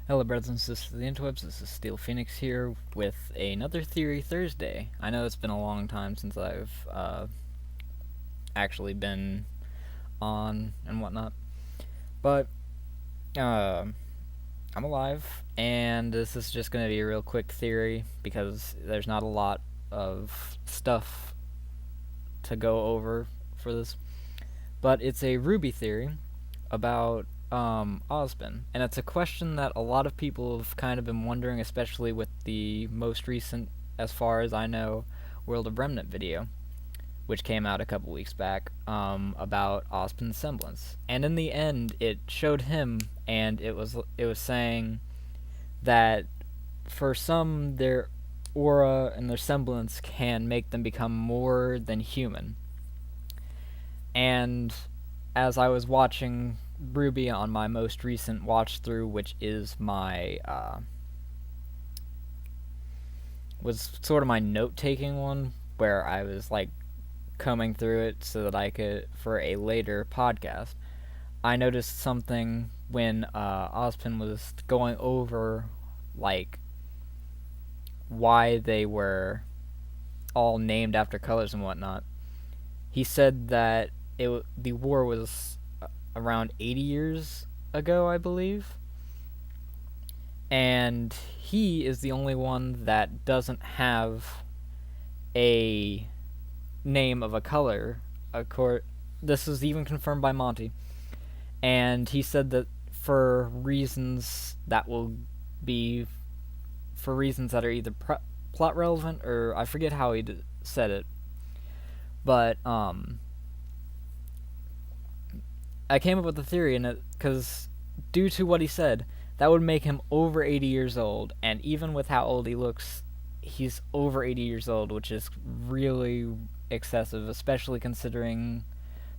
Hello, brothers and sisters of the interwebs. This is Steel Phoenix here with another Theory Thursday. I know it's been a long time since I've actually been on and whatnot, but I'm alive, and this is just going to be a real quick theory because there's not a lot of stuff to go over for this. But it's a RWBY theory about Ozpin, and it's a question that a lot of people have kind of been wondering, especially with the most recent, as far as I know, World of Remnant video, which came out a couple weeks back, about Ozpin's semblance. And in the end, it showed him, and it was saying that for some, their aura and their semblance can make them become more than human. And as I was watching RWBY on my most recent watch through, which is my was sort of my note taking one, where I was like combing through it so that I could for a later podcast. I noticed something when Ozpin was going over like why they were all named after colors and whatnot. He said that the war was around 80 years ago, I believe. And he is the only one that doesn't have a name of a color. This is even confirmed by Monty. And he said that for reasons that are either plot relevant, or I forget how he said it. But, I came up with a theory in it because, due to what he said, that would make him over 80 years old, and even with how old he looks, he's over 80 years old, which is really excessive, especially considering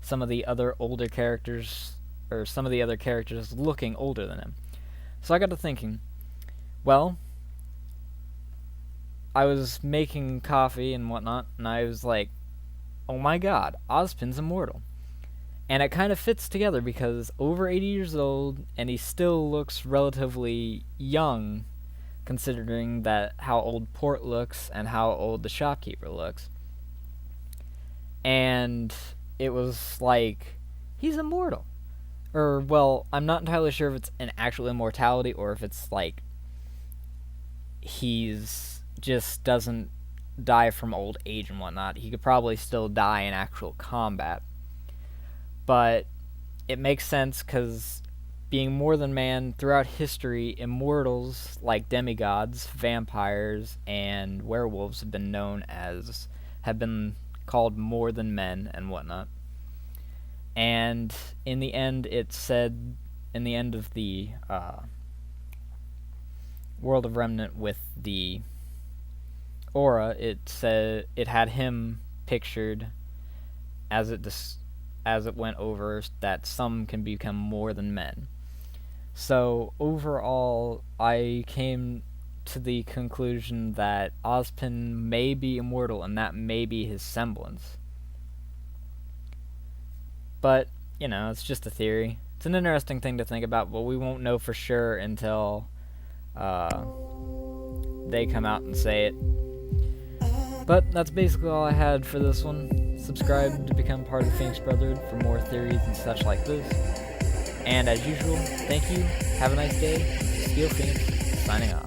some of the other older characters, or some of the other characters looking older than him. So I got to thinking, well, I was making coffee and whatnot, and I was like, oh my god, Ozpin's immortal. And it kind of fits together because over 80 years old, and he still looks relatively young, considering that how old Port looks and how old the shopkeeper looks. And it was like, he's immortal. Or, well, I'm not entirely sure if it's an actual immortality or if it's like he's just doesn't die from old age and whatnot. He could probably still die in actual combat. But it makes sense because being more than man throughout history, immortals like demigods, vampires, and werewolves have been called more than men and whatnot. And in the end, it said in the end of the World of Remnant with the aura, it said it had him pictured as it went over that some can become more than men. So overall, I came to the conclusion that Ozpin may be immortal, and that may be his semblance. But, it's just a theory. It's an interesting thing to think about, but we won't know for sure until they come out and say it. But that's basically all I had for this one. Subscribe to become part of the Phoenix Brotherhood for more theories and such like this. And as usual, thank you, have a nice day. Steel Phoenix, signing off.